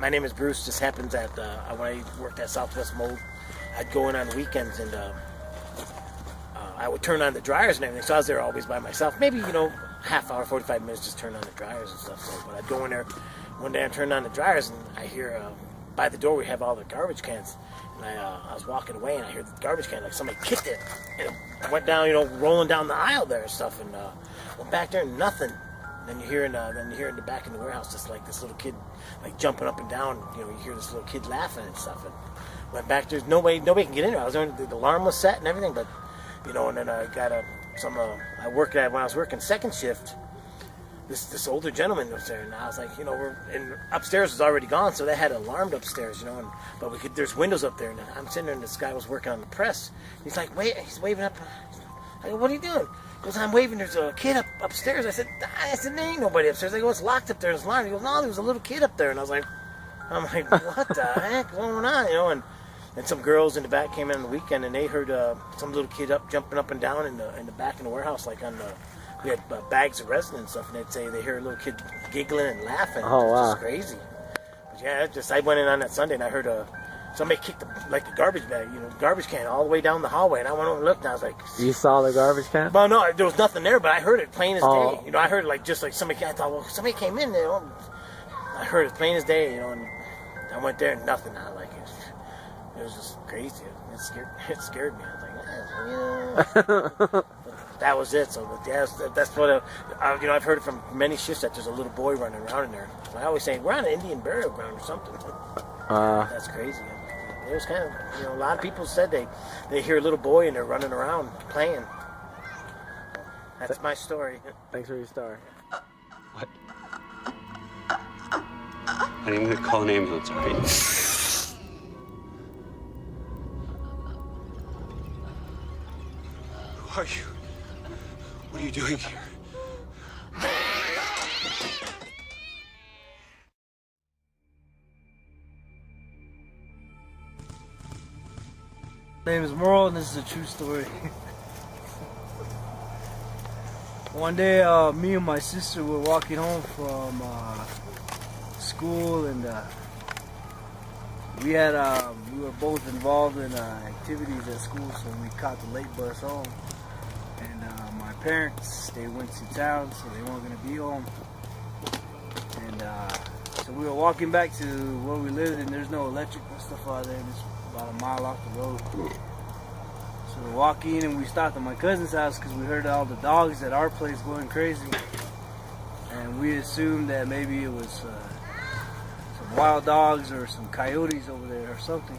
My name is Bruce. Just happens that when I worked at Southwest Mold, I'd go in on weekends and I would turn on the dryers and everything. So I was there always by myself. Maybe, you know, half hour, 45 minutes, just turn on the dryers and stuff. So, but I'd go in there one day and turn on the dryers, and I hear by the door we have all the garbage cans. And I was walking away and I hear the garbage can, like somebody kicked it. And it went down, you know, rolling down the aisle there and stuff. And went back there and nothing. Then you hear in the back in the warehouse just like this little kid like jumping up and down. You know, you hear this little kid laughing and stuff. And went back there. Nobody can get in there. I was there, the alarm was set and everything, but you know. And then I got I worked at when I was working second shift. This older gentleman was there, and I was like, you know, upstairs was already gone, so they had alarmed upstairs, you know. But there's windows up there, and I'm sitting there, and this guy was working on the press. He's like, he's waving up. I go, what are you doing? He goes, I'm waving. There's a kid upstairs. I said, there ain't nobody upstairs. I go, it's locked up there. It's alarmed. He goes, no, there was a little kid up there. And I'm like, what the heck is going on, you know? And some girls in the back came in on the weekend, and they heard some little kid jumping up and down in the back in the warehouse, like on the. We had bags of resin and stuff, and they'd say they hear a little kid giggling and laughing. Oh, wow. Just crazy. But yeah, I went in on that Sunday, and I heard somebody kicked the garbage bag, you know, garbage can all the way down the hallway, and I went over and looked, and I was like... You saw the garbage can? Well, no, there was nothing there, but I heard it plain as day. You know, I heard it just like somebody... I thought, well, somebody came in there. I heard it plain as day, you know, and I went there and nothing. I like it. It was just crazy. It scared me. I was like, yeah. That was it. So yeah, that's what you know. I've heard it from many shifts that there's a little boy running around in there. I always say we're on an Indian burial ground or something. That's crazy. It was kind of, you know, a lot of people said they hear a little boy and they're running around playing. That's my story. Thanks for your story. What? I didn't even call an ambulance, all right? Who are you? What are you doing here? My name is Merle, and this is a true story. One day, me and my sister were walking home from school, and we were both involved in activities at school, so we caught the late bus home. And my parents, they went to town, so they weren't going to be home. And so we were walking back to where we lived, and there's no electric and stuff out there, and it's about a mile off the road. So we're walking, and we stopped at my cousin's house because we heard all the dogs at our place going crazy. And we assumed that maybe it was some wild dogs or some coyotes over there or something.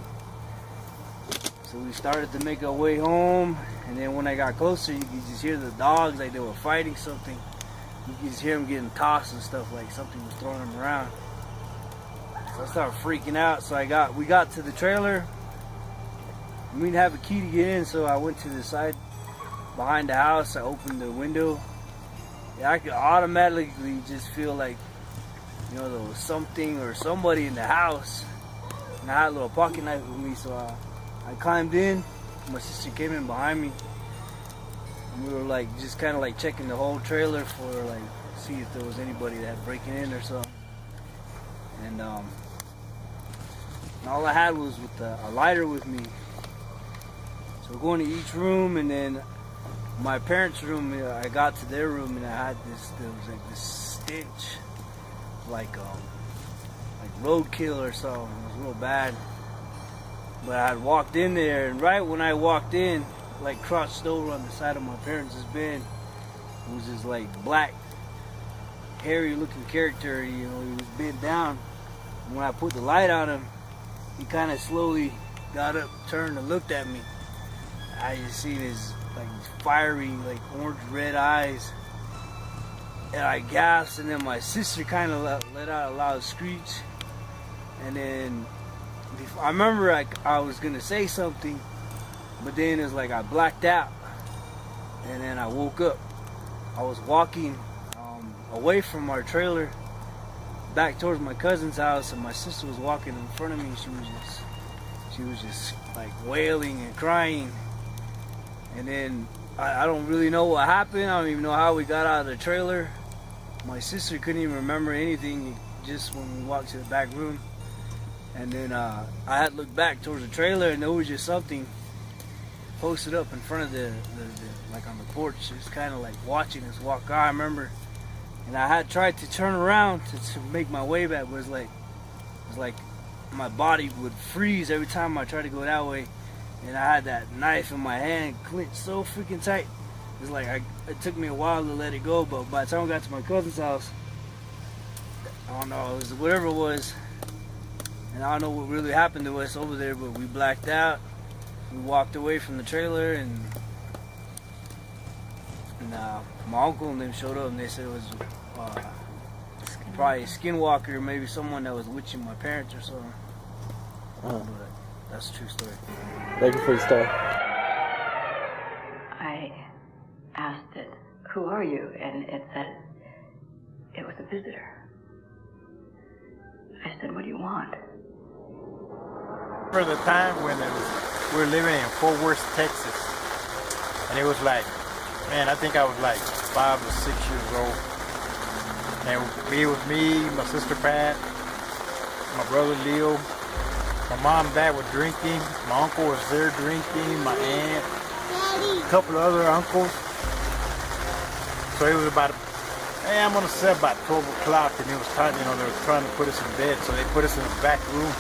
So we started to make our way home, and then when I got closer, you could just hear the dogs like they were fighting something. You could just hear them getting tossed and stuff, like something was throwing them around. So I started freaking out. So we got to the trailer. We didn't have a key to get in, so I went to the side behind the house. I opened the window. Yeah, I could automatically just feel like, you know, there was something or somebody in the house. And I had a little pocket knife with me, so I climbed in. My sister came in behind me, and we were like just kind of like checking the whole trailer for like see if there was anybody that had breaking in or something. And all I had was with a lighter with me. So we're going to each room, and then my parents' room. I got to their room, and I had there was like this stench, like roadkill or something. It was real bad. But I had walked in there, and right when I walked in, like crouched over on the side of my parents' bed, it was this like black, hairy-looking character. You know, he was bent down. And when I put the light on him, he kind of slowly got up, turned, and looked at me. I just seen his like fiery, like orange-red eyes, and I gasped. And then my sister kind of let out a loud screech, and then. I remember I was gonna say something, but then it's like I blacked out, and then I woke up. I was walking away from our trailer back towards my cousin's house, and my sister was walking in front of me. She was just like wailing and crying. And then I don't really know what happened. I don't even know how we got out of the trailer. My sister couldn't even remember anything, just when we walked to the back room. And then I had looked back towards the trailer, and there was just something posted up in front of the like on the porch, just kind of like watching us walk by. I remember, and I had tried to turn around to make my way back, but it was like my body would freeze every time I tried to go that way, and I had that knife in my hand clenched so freaking tight. It's like it took me a while to let it go, but by the time I got to my cousin's house, I don't know, it was whatever it was, and I don't know what really happened to us over there, but we blacked out. We walked away from the trailer, and my uncle and them showed up, and they said it was probably a skinwalker, maybe someone that was witching my parents or something. But that's a true story. Thank you for your story. I asked it, "Who are you?" And it said it was a visitor. I said, "What do you want?" For the time when we were living in Fort Worth, Texas, and it was like, man, I think I was like 5 or 6 years old, and it was me, my sister Pat, my brother Leo, my mom and dad were drinking, my uncle was there drinking, my aunt, a couple of other uncles. So it was about, I'm gonna say about 12 o'clock, and it was time, they were trying to put us in bed, so they put us in the back room.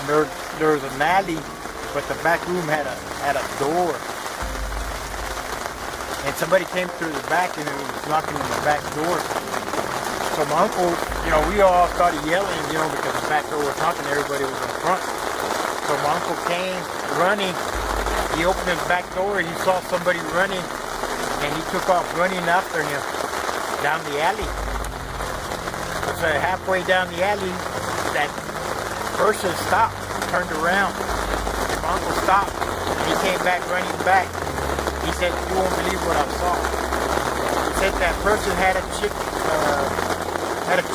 And there was an alley, but the back room had a door. And somebody came through the back and it was knocking on the back door. So my uncle, we all started yelling, because the back door was knocking, everybody was in front. So my uncle came running, he opened his back door and he saw somebody running, and he took off running after him down the alley. So halfway down the alley, that person stopped, turned around, and my uncle stopped, and he came back running back. He said, "You won't believe what I saw." He said that person had a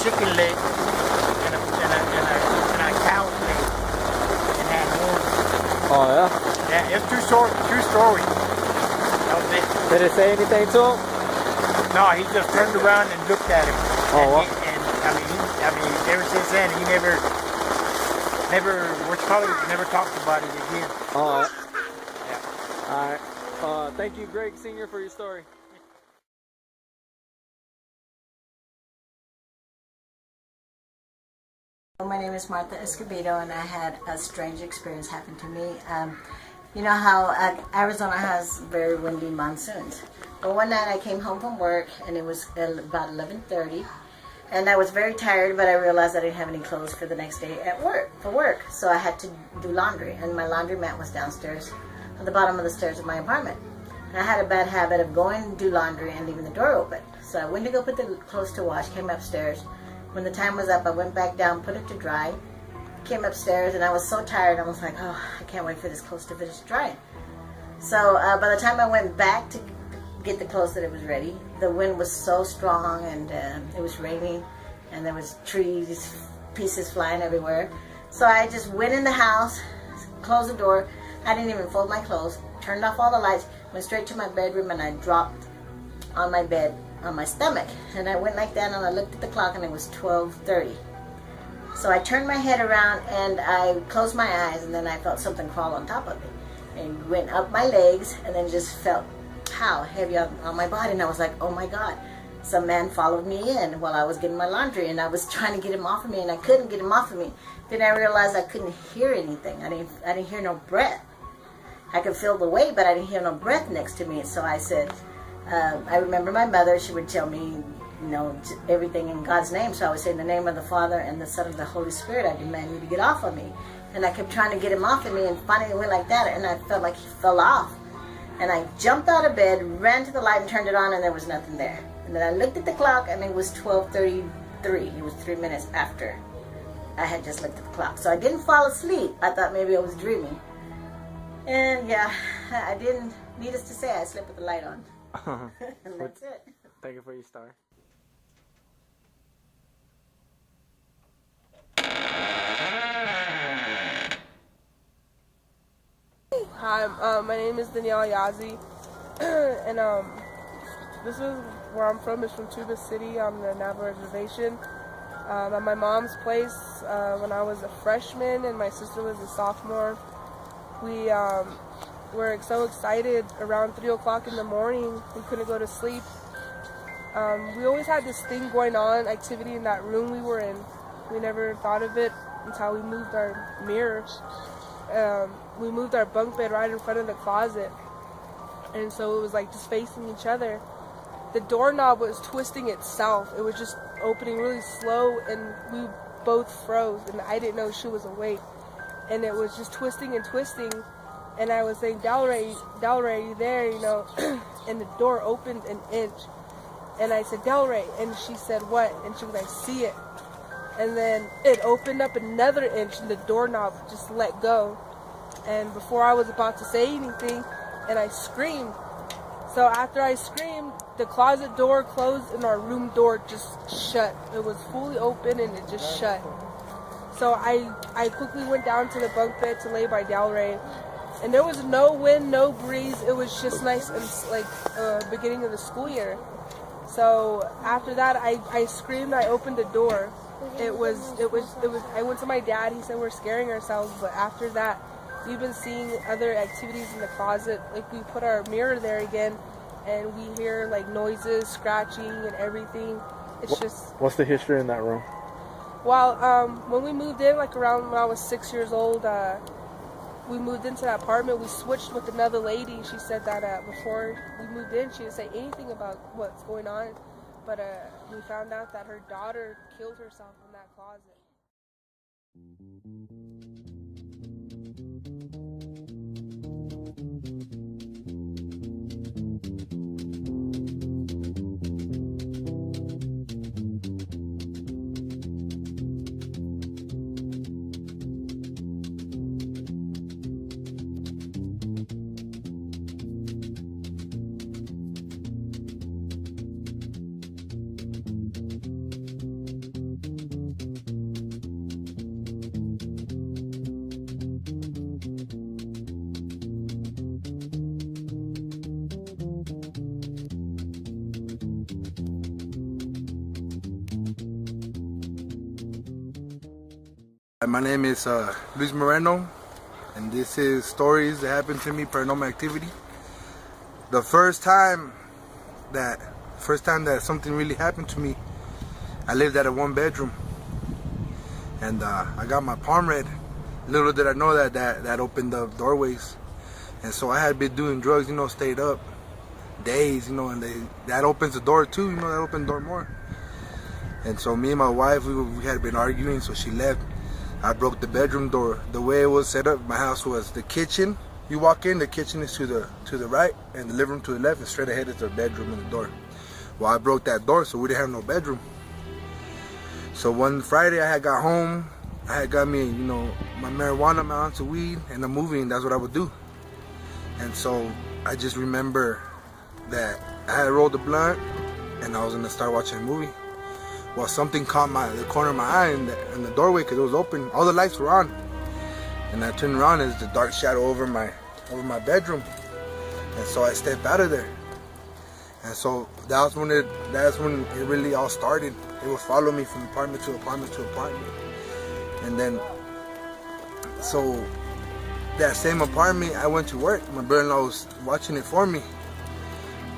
chicken leg and a cow leg and had horns. Oh yeah? Yeah, it's true story. That was it. Did it say anything to him? No, he just turned around and looked at him. Oh, wow. Ever since then, he never talked about it again. All right. Yeah. All right. Thank you, Greg Sr., for your story. My name is Martha Escobedo, and I had a strange experience happen to me. You know how Arizona has very windy monsoons. But one night I came home from work, and it was about 11:30, and I was very tired, but I realized I didn't have any clothes for the next day for work. So I had to do laundry, and my laundromat was downstairs at the bottom of the stairs of my apartment. And I had a bad habit of going to do laundry and leaving the door open. So I went to go put the clothes to wash, came upstairs. When the time was up, I went back down, put it to dry, came upstairs, and I was so tired, I was like, oh, I can't wait for this clothes to finish drying. So by the time I went back to get the clothes that it was ready, the wind was so strong, and it was raining, and there was trees, pieces flying everywhere. So I just went in the house, closed the door. I didn't even fold my clothes, turned off all the lights, went straight to my bedroom, and I dropped on my bed on my stomach. And I went like that, and I looked at the clock, and it was 12:30. So I turned my head around, and I closed my eyes, and then I felt something crawl on top of me. And went up my legs, and then just felt heavy on my body, and I was like, oh my God. Some man followed me in while I was getting my laundry, and I was trying to get him off of me, and I couldn't get him off of me. Then I realized I couldn't hear anything. I didn't hear no breath. I could feel the weight, but I didn't hear no breath next to me. So I said, I remember my mother, she would tell me, everything in God's name. So I would say, in the name of the Father and the Son and the Holy Spirit, I demand you to get off of me. And I kept trying to get him off of me, and finally it went like that, and I felt like he fell off. And I jumped out of bed, ran to the light and turned it on, and there was nothing there. And then I looked at the clock, and it was 12:33. It was 3 minutes after I had just looked at the clock. So I didn't fall asleep. I thought maybe I was dreaming. And yeah, I didn't, needless to say, I slept with the light on. And that's it. Thank you for your story. Hi, my name is Danielle Yazi, and this is where I'm from. It's from Tuba City on the Navajo Reservation. at my mom's place when I was a freshman and my sister was a sophomore. We were so excited around 3 o'clock in the morning. We couldn't go to sleep. We always had this thing going on, activity in that room we were in. We never thought of it until we moved our mirror. We moved our bunk bed right in front of the closet. And so it was like just facing each other. The doorknob was twisting itself. It was just opening really slow, and we both froze, and I didn't know she was awake. And it was just twisting and twisting. And I was saying, Delray, are you there? You know, and the door opened an inch. And I said, Delray, and she said, what? And she was like, I see it. And then it opened up another inch, and the doorknob just let go. And before I was about to say anything, and I screamed. So after I screamed, the closet door closed and our room door just shut. It was fully open and it just shut. So I quickly went down to the bunk bed to lay by Delray. And there was no wind, no breeze. It was just nice and like beginning of the school year. So after that, I screamed. I opened the door. It was. I went to my dad. He said we're scaring ourselves. But after that, we've been seeing other activities in the closet. Like we put our mirror there again, and we hear like noises, scratching, and everything. It's just. What's the history in that room? Well, when we moved in, like around when I was 6 years old, we moved into that apartment. We switched with another lady. She said that before we moved in, she didn't say anything about what's going on. But we found out that her daughter killed herself in that closet. My name is Luis Moreno, and this is stories that happened to me, Paranormal Activity. The first time that something really happened to me, I lived at a 1-bedroom, and I got my palm read. Little did I know that opened up doorways, and so I had been doing drugs, you know, stayed up days, you know, and that opens the door too, you know, that opened the door more. And so me and my wife, we had been arguing, so she left. I broke the bedroom door. The way it was set up, my house was the kitchen. You walk in, the kitchen is to the right, and the living room to the left, and straight ahead is the bedroom and the door. Well, I broke that door, so we didn't have no bedroom. So one Friday, I had got home. I had got me, you know, my marijuana, my ounce of weed, and a movie, and that's what I would do. And so I just remember that I had rolled the blunt, and I was gonna start watching a movie. Well, something caught the corner of my eye in the doorway because it was open. All the lights were on, and I turned around and there's the dark shadow over my bedroom. And so I stepped out of there. And so that's when it really all started. It would follow me from apartment to apartment to apartment. And then, so that same apartment, I went to work. My brother-in-law was watching it for me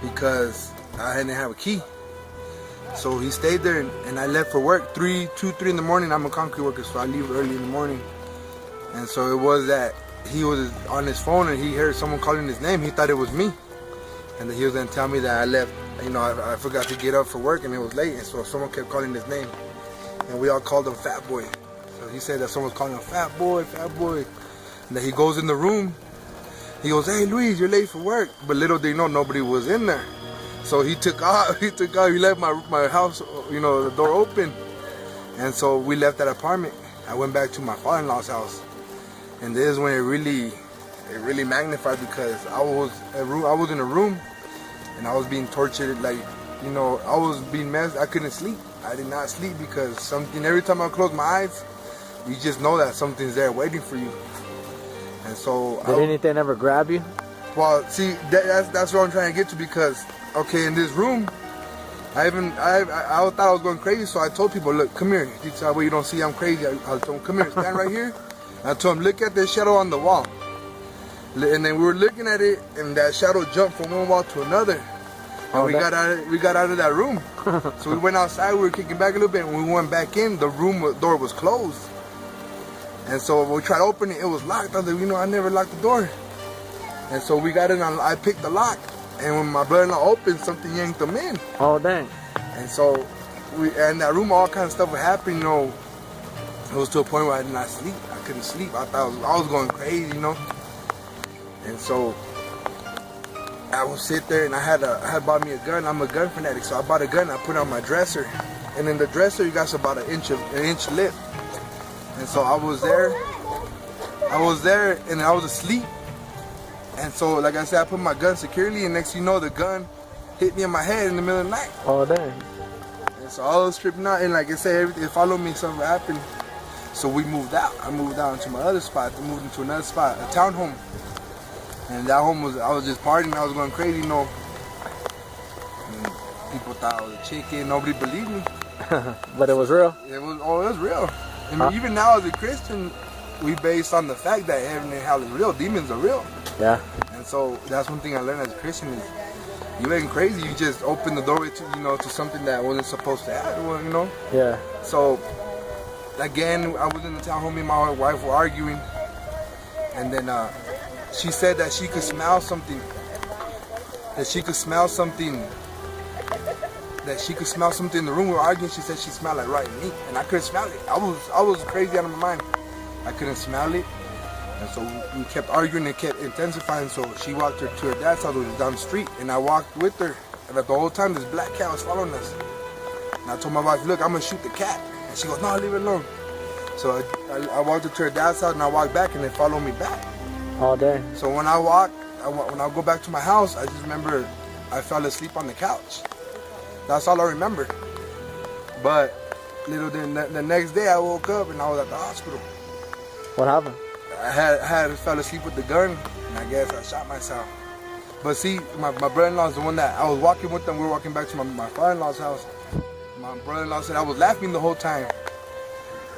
because I didn't have a key. So he stayed there, and I left for work 3 in the morning. I'm a concrete worker, so I leave early in the morning. And so it was that he was on his phone and he heard someone calling his name. He thought it was me. And then he was going to tell me that I left, you know, I forgot to get up for work and it was late. And so someone kept calling his name. And we all called him Fat Boy. So he said that someone was calling him Fat Boy, Fat Boy. And then he goes in the room. He goes, hey, Luis, you're late for work. But little did he know nobody was in there. So he took off, he left my house, you know, the door open. And so we left that apartment. I went back to my father-in-law's house. And this is when it really magnified because I was in a room and I was being tortured, like, you know, I was being messed. I couldn't sleep. I did not sleep because something, every time I close my eyes, you just know that something's there waiting for you. And so Did anything ever grab you? Well, see, that's what I'm trying to get to because, okay, in this room, I thought I was going crazy, so I told people, look, come here. He said, well, you don't see I'm crazy. I told him, come here, stand right here. And I told him, look at this shadow on the wall. And then we were looking at it, and that shadow jumped from one wall to another. And we got out of that room. So we went outside, we were kicking back a little bit, and when we went back in, the room door was closed. And so when we tried to open it, it was locked. I was like, you know, I never locked the door. And so we got in, I picked the lock, and when my brother-in-law opened, something yanked them in. Oh, dang. And so in that room, all kinds of stuff would happen, you know. It was to a point where I did not sleep. I couldn't sleep. I thought I was going crazy, you know. And so I would sit there, and I had bought me a gun. I'm a gun fanatic, so I bought a gun. I put it on my dresser, and in the dresser, you got about an inch lip. And so I was there, and I was asleep. And so, like I said, I put my gun securely, and next thing you know, the gun hit me in my head in the middle of the night. Oh, dang. And so I was tripping out, and like I said, everything followed me, something happened. So we moved out. I moved out into my other spot. I moved into another spot, a townhome. And that home I was just partying, I was going crazy, you know. And people thought I was a chicken, nobody believed me. But it was real? It was real. And even now as a Christian, we based on the fact that heaven and hell is real, demons are real. Yeah. And so that's one thing I learned as a Christian is you ain't crazy, you just open the doorway to, you know, to something that wasn't supposed to happen, you know? Yeah. So again, I was in the townhome, me and my wife were arguing, and then she said that she could smell something. That she could smell something in the room. We were arguing. She said she smelled like rotten meat, and I couldn't smell it. I was crazy out of my mind. I couldn't smell it, and so we kept arguing and kept intensifying. So she walked her to her dad's house, which was down the street, and I walked with her. And the whole time, this black cat was following us. And I told my wife, "Look, I'm gonna shoot the cat." And she goes, "No, leave it alone." So I walked her to her dad's house, and I walked back, and they followed me back. All day. So when I go back to my house, I just remember I fell asleep on the couch. That's all I remember. But the next day I woke up and I was at the hospital. What happened? I fell asleep with the gun, and I guess I shot myself. But see, my brother-in-law is the one that I was walking with them. We were walking back to my father-in-law's house. My brother-in-law said I was laughing the whole time,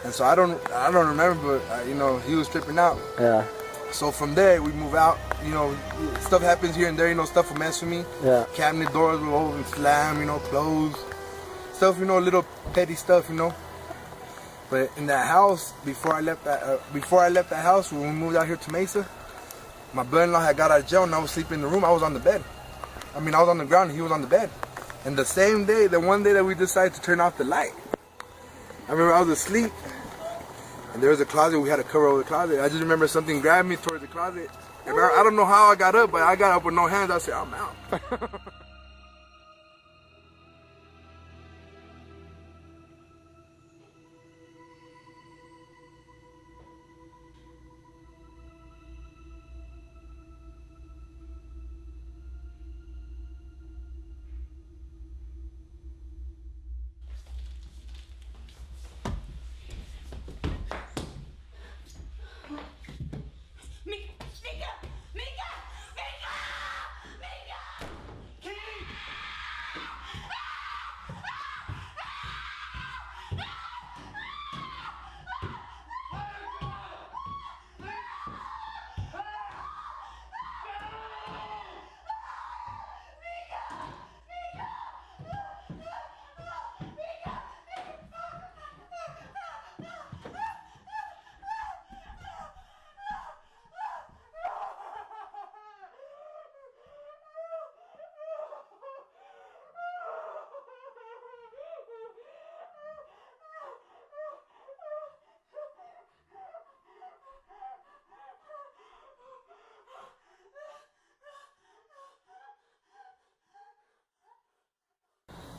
and so I don't remember, but you know, he was tripping out. Yeah. So from there, we move out. You know, stuff happens here and there. You know, stuff will mess with me. Yeah. Cabinet doors will open, slam. You know, close. Stuff. You know, little petty stuff. You know. But in that house, before I left that house, when we moved out here to Mesa, my brother-in-law had got out of jail, and I was sleeping in the room. I was on the bed. I mean, I was on the ground, and he was on the bed. And the same day, the one day that we decided to turn off the light, I remember I was asleep. And there was a closet, we had to cover over the closet. I just remember something grabbed me towards the closet. And I don't know how I got up, but I got up with no hands. I said, I'm out.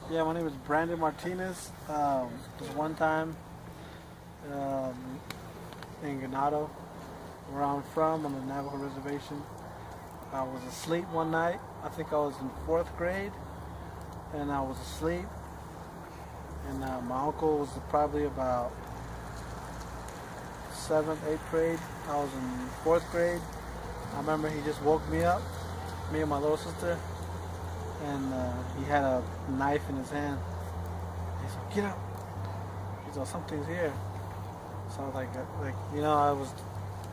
Yeah, my name is Brandon Martinez. This one time in Ganado, where I'm from, on the Navajo reservation, I was asleep one night. I think I was in 4th grade, and I was asleep. And my uncle was probably about 7th, 8th grade. I was in 4th grade. I remember he just woke me up, me and my little sister. and he had a knife in his hand. He's like, get up. He's like, something's here. So I was like,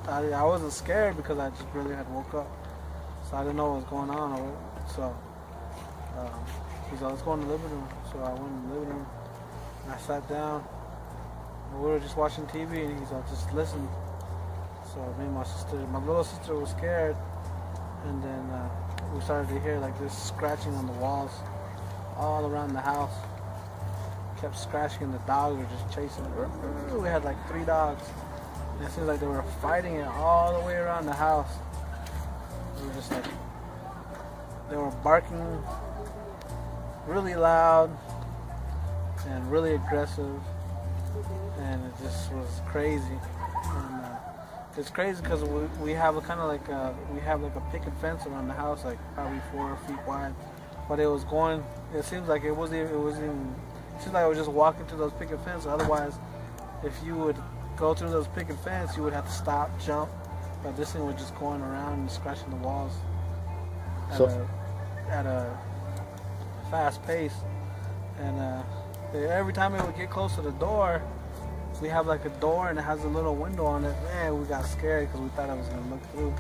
I wasn't scared because I just really had woke up. So I didn't know what was going on. So he's like, let's go in the living room. So I went in the living room and I sat down. And we were just watching TV and he's like, just listen. So me and my little sister was scared. And then we started to hear like this scratching on the walls all around the house. Kept scratching and the dogs were just chasing it. We had like 3 dogs. And it seems like they were fighting it all the way around the house. They were just like, they were barking really loud and really aggressive. And it just was crazy. And it's crazy because we have a kind of like we have like a picket fence around the house, like probably 4 feet wide. But it was going. It seems like it seems like I was just walking through those picket fences. Otherwise, if you would go through those picket fence, you would have to stop, jump. But this thing was just going around and scratching the walls at a fast pace. And every time it would get close to the door, we have like a door and it has a little window on it. Man, we got scared because we thought it was gonna look through.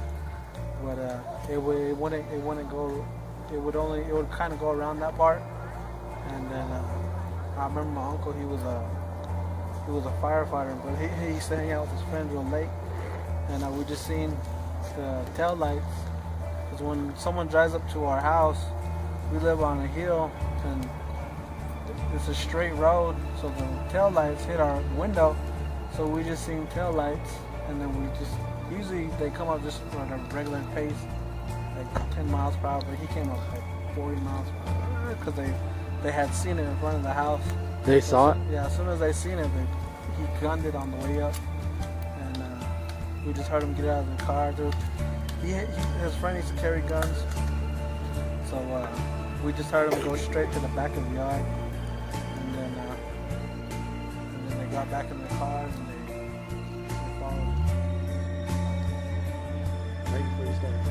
But it wouldn't go. It would kind of go around that part. And then I remember my uncle. He was a firefighter, but he used to hang out with his friends real late. And we just seen the tail lights. Because when someone drives up to our house, we live on a hill and it's a straight road, so the tail lights hit our window. So we just seen tail lights, and then usually they come up just at a regular pace, like 10 miles per hour, but he came up like 40 miles per hour because they had seen it in front of the house. They saw it? Yeah, as soon as they seen it, he gunned it on the way up, and we just heard him get out of the car. His friend used to carry guns, so we just heard him go straight to the back of the yard. And then they got back in the car and they followed. Right before you started.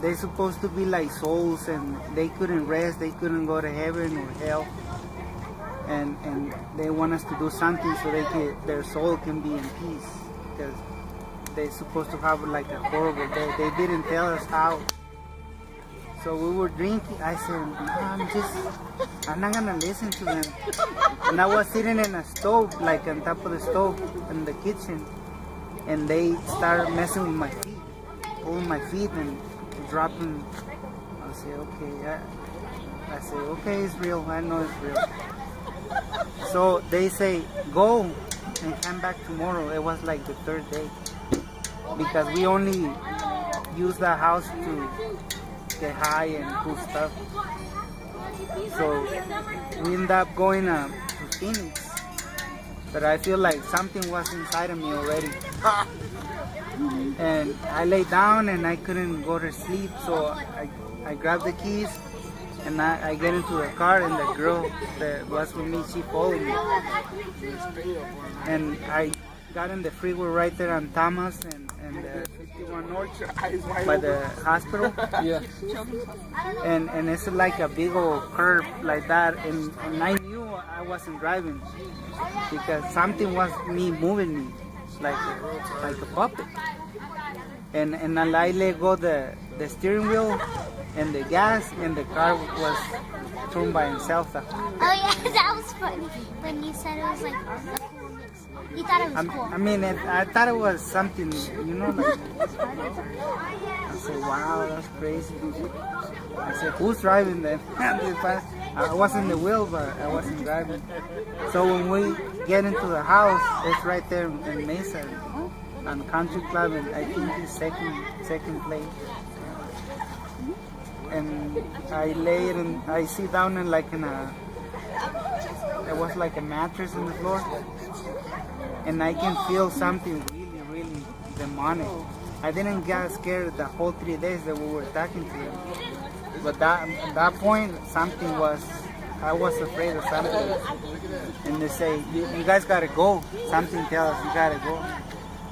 They're supposed to be like souls, and they couldn't rest, they couldn't go to heaven or hell, and they want us to do something so their soul can be in peace, because they're supposed to have like a horrible day. They didn't tell us how. So we were drinking. I said, I'm not gonna listen to them. And I was sitting in a stove, like on top of the stove in the kitchen, and they started messing with my feet, pulling my feet and dropping. I said, okay, I said, okay, it's real. I know it's real. So they say, go and come back tomorrow. It was like the 3rd day, because we only use the house to get high and cool stuff. So we ended up going to Phoenix, but I feel like something was inside of me already. And I lay down and I couldn't go to sleep, so I grabbed the keys and I get into the car, and the girl that was with me, she followed me. And I got in the freeway right there on Thomas and 51 North by the hospital. Yeah. And it's like a big old curve like that, and I knew I wasn't driving because something was moving me like a puppet. And I let go the steering wheel and the gas, and the car was turned by itself. Oh yeah, that was funny when you said it was like a cool mix. You thought it was cool. I mean, I thought it was something, like. I said, wow, that's crazy. I said, who's driving then? I was in the wheel, but I wasn't driving. So when we get into the house, it's right there in Mesa, on Country Club, and I think it's second place. And I lay it and I sit down in like there was like a mattress on the floor, and I can feel something really demonic. I didn't get scared the whole 3 days that we were talking to them, but at that point I was afraid of something. And they say, you guys gotta go. Something tells us you gotta go.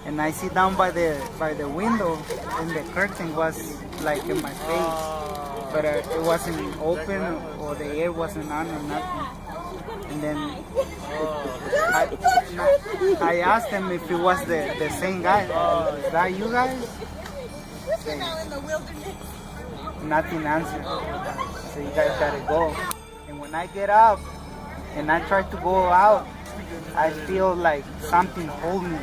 And I sit down by the window, and the curtain was like in my face, but it wasn't open or the air wasn't on or nothing. And then I asked him if it was the same guy. Is that you guys? Nothing answered. So you guys gotta go. And when I get up and I try to go out, I feel like something hold me,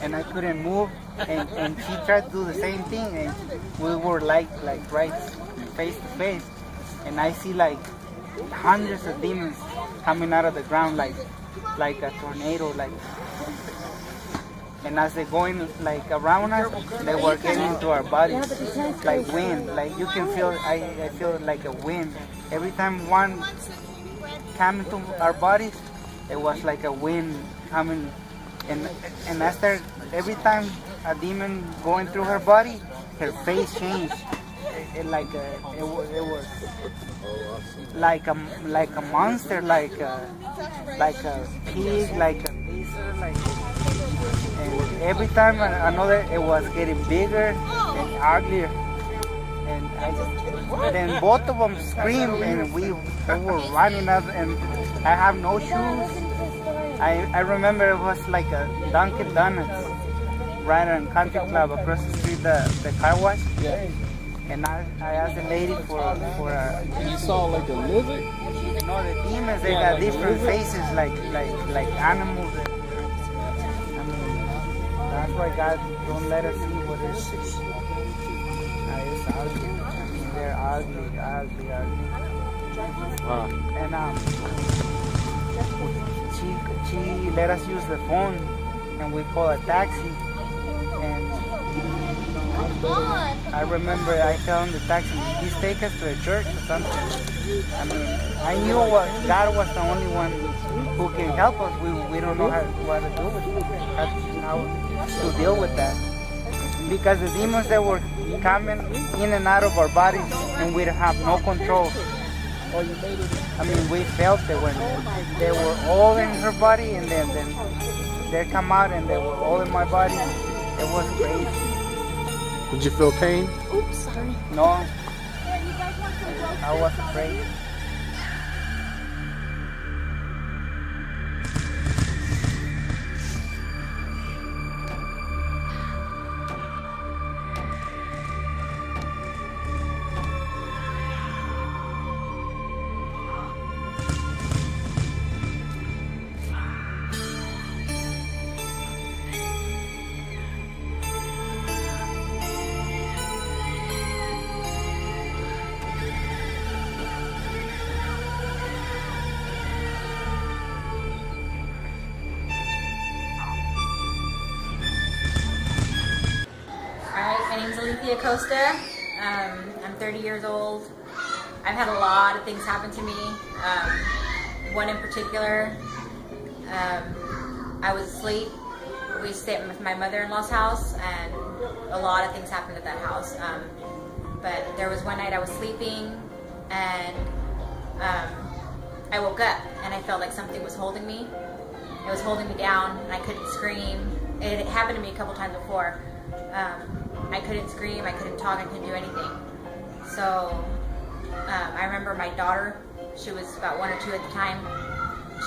and I couldn't move. And she tried to do the same thing, and we were like right face to face. And I see like hundreds of demons coming out of the ground like a tornado, and as they're going like around us, they were getting into our bodies like wind. Like you can feel, I feel like a wind. Every time one came into our bodies, it was like a wind coming. And after every time a demon going through her body, her face changed. It was like a monster, like a pig, like a lizard, and every time another, it was getting bigger and uglier. And then both of them screamed, and we were running up, and I have no shoes. I remember it was like a Dunkin' Donuts right on Country Club across the street, the car wash. Yeah. And I asked the lady for a... You saw like a lizard? No, the demons, they got different faces like animals. I mean, that's why God don't let us see what is. It's ugly. I mean, they're ugly. Wow. And she let us use the phone, and we call a taxi. And I remember I told the taxi, please take us to a church or something. I mean, I knew God was the only one who can help us. We don't know what to do with it, how to deal with that. Because the demons that were coming in and out of our bodies, and we have no control. I mean, we felt it when they were all in her body, and then they come out and they were all in my body. It was crazy. Did you feel pain? Oops, sorry. No. I was afraid. My name's Alethea Costa. I'm 30 years old. I've had a lot of things happen to me. One in particular, I was asleep. We stayed at my mother-in-law's house, and a lot of things happened at that house. But there was one night I was sleeping, and I woke up, and I felt like something was holding me. It was holding me down, and I couldn't scream. It happened to me a couple times before. I couldn't scream, I couldn't talk, I couldn't do anything. So I remember my daughter, she was about 1 or 2 at the time.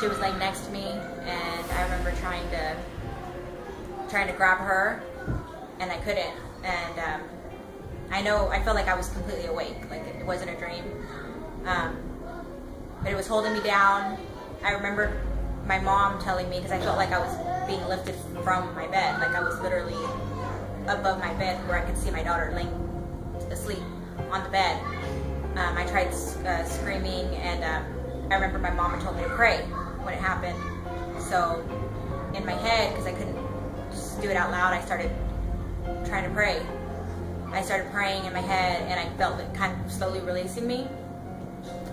She was laying next to me, and I remember trying to grab her, and I couldn't. And I felt like I was completely awake, like it wasn't a dream. But it was holding me down. I remember my mom telling me, because I felt like I was being lifted from my bed, like I was literally above my bed where I could see my daughter laying asleep on the bed. I tried screaming, and I remember my mom had told me to pray when it happened. So in my head, because I couldn't just do it out loud, I started trying to pray. I started praying in my head, and I felt it kind of slowly releasing me.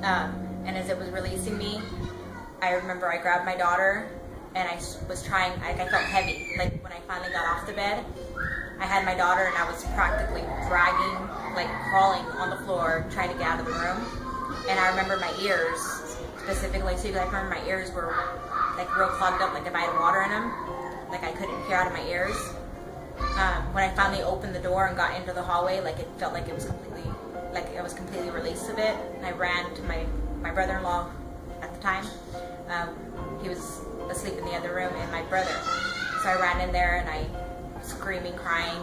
And as it was releasing me, I remember I grabbed my daughter, and I was trying, I felt heavy. Like when I finally got off the bed, I had my daughter, and I was practically dragging, like crawling on the floor, trying to get out of the room. And I remember my ears, specifically too, because I remember my ears were like real clogged up, like if I had water in them, like I couldn't hear out of my ears. When I finally opened the door and got into the hallway, like it felt like it was completely, like I was completely released of it. And I ran to my brother-in-law at the time. He was asleep in the other room, and my brother. So I ran in there, and I was screaming, crying,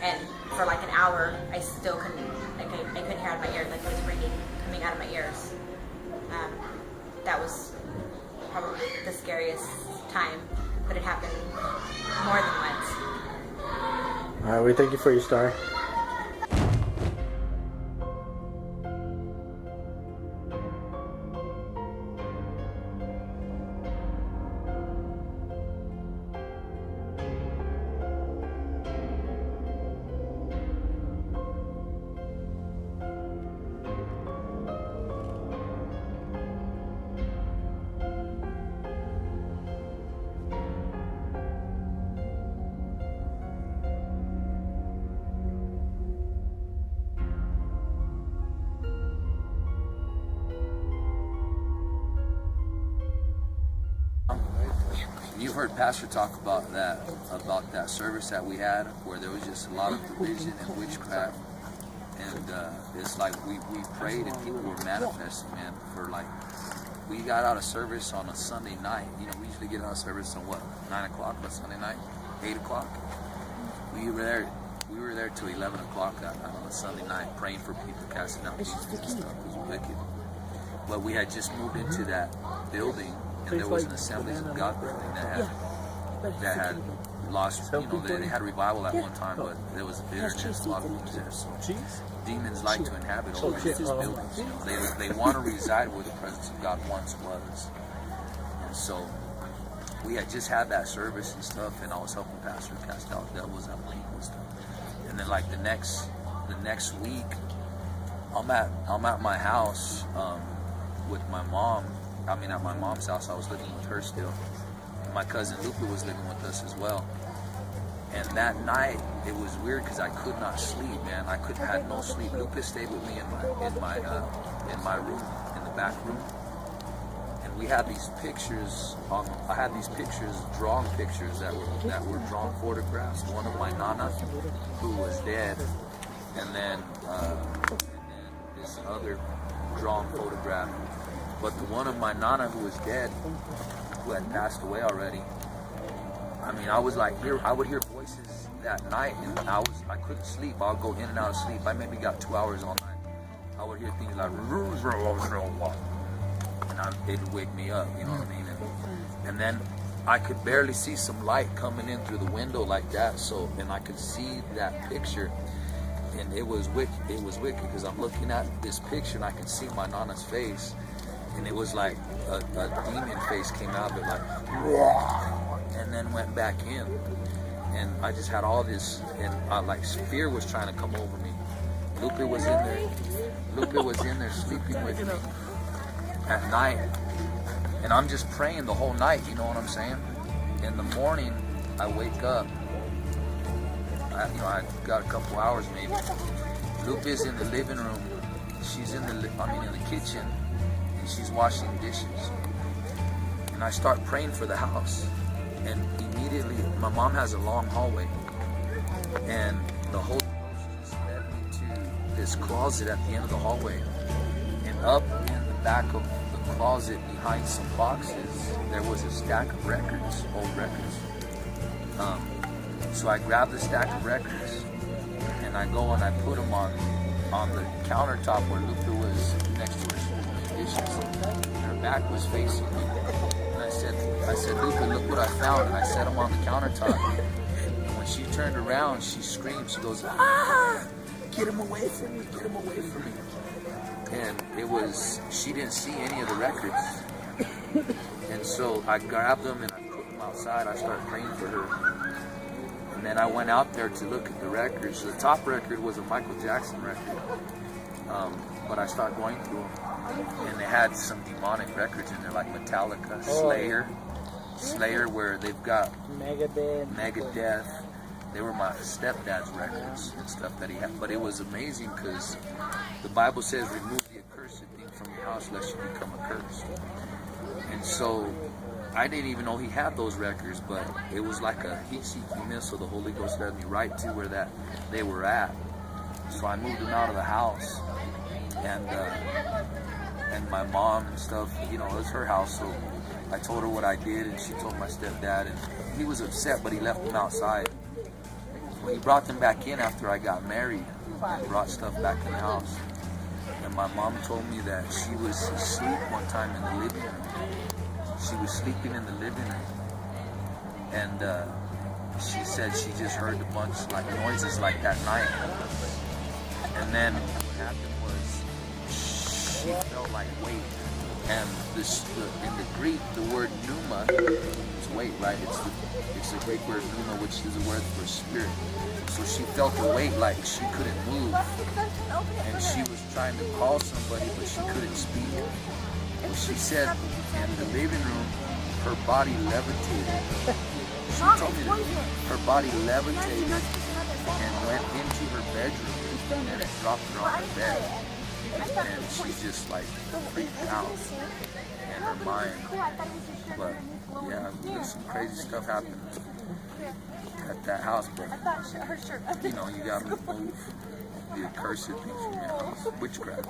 and for like an hour, I still couldn't, like I couldn't hear out of my ears, like it was ringing, coming out of my ears. That was probably the scariest time, but it happened more than once. All right, we thank you for your story. You've heard Pastor talk about that service that we had, where there was just a lot of division and witchcraft, and it's like we prayed and people were manifesting, man. For like, we got out of service on a Sunday night. You know, we usually get out of service on 9 o'clock on Sunday night, 8 o'clock. We were there till 11 o'clock that night on a Sunday night, praying for people, casting out demons and stuff. It was wicked. But we had just moved into that building, and there was an Assemblies of God building that had lost, you know, they had a revival at one time, but there was bitterness, a lot of things there. So demons like to inhabit over these buildings. You know, they want to reside where the presence of God once was. And so we had just had that service and stuff, and I was helping Pastor cast out devils that week and stuff. And then like the next week, I'm at my house with my mom. I mean, at my mom's house. I was living with her still. And my cousin Lupe was living with us as well. And that night, it was weird because I could not sleep, man. I had no sleep. Lupe stayed with me in my room, in the back room. And we had these pictures. I had these pictures, drawn pictures that were drawn photographs. One of my nana, who was dead, and then this other drawn photograph. But the one of my nana who was dead, who had passed away already, I mean, I was like, I would hear voices that night, and I couldn't sleep. I'll go in and out of sleep. I maybe got 2 hours all night. I would hear things like, and it'd wake me up, you know what I mean? And then I could barely see some light coming in through the window like that. So, and I could see that picture, and it was wicked. It was wicked because I'm looking at this picture and I can see my nana's face. And it was like a demon face came out of it, like, and then went back in. And I just had all this, and like fear was trying to come over me. Lupe was in there. Lupe was in there sleeping with me at night, and I'm just praying the whole night. You know what I'm saying? In the morning, I wake up. I got a couple hours maybe. Lupe's in the living room. She's in the kitchen. And she's washing dishes, and I start praying for the house, and immediately my mom has a long hallway, and the Holy Ghost led me to this closet at the end of the hallway, and up in the back of the closet behind some boxes there was a stack of records, old records. So I grabbed the stack of records and I go and I put them on the countertop where Lupe was next to her dishes. Her back was facing me. And I said, Lupe, look what I found. And I set them on the countertop. And when she turned around, she screamed. She goes, ah, get him away from me, get him away from me. and she didn't see any of the records. And so I grabbed them and I put them outside. I started praying for her. And then I went out there to look at the records. The top record was a Michael Jackson record. But I started going through them. And they had some demonic records in there, like Metallica, Slayer, where they've got Megadeth. They were my stepdad's records and stuff that he had. But it was amazing because the Bible says, remove the accursed thing from your house lest you become accursed. And so I didn't even know he had those records, but it was like a heat-seeking missile. The Holy Ghost led me right to where they were at. So I moved them out of the house. And my mom and stuff, it was her house, so I told her what I did, and she told my stepdad, and he was upset, but he left them outside. When he brought them back in after I got married, he brought stuff back in the house. And my mom told me that she was asleep one time in the living room. She was sleeping in the living room, and she said she just heard a bunch like noises like that night. And then what happened was she felt like weight. And in the Greek, the word pneuma is weight, right? It's the Greek word pneuma, which is a word for spirit. So she felt a weight like she couldn't move. And she was trying to call somebody, but she couldn't speak. And she said in the living room, her body levitated. She told me that her body levitated and went into her bedroom, and it dropped her on her bed. And she just like freaked out in her mind. But yeah, there's some crazy stuff happened at that house. But you gotta remove the accursed things from your house. Witchcraft.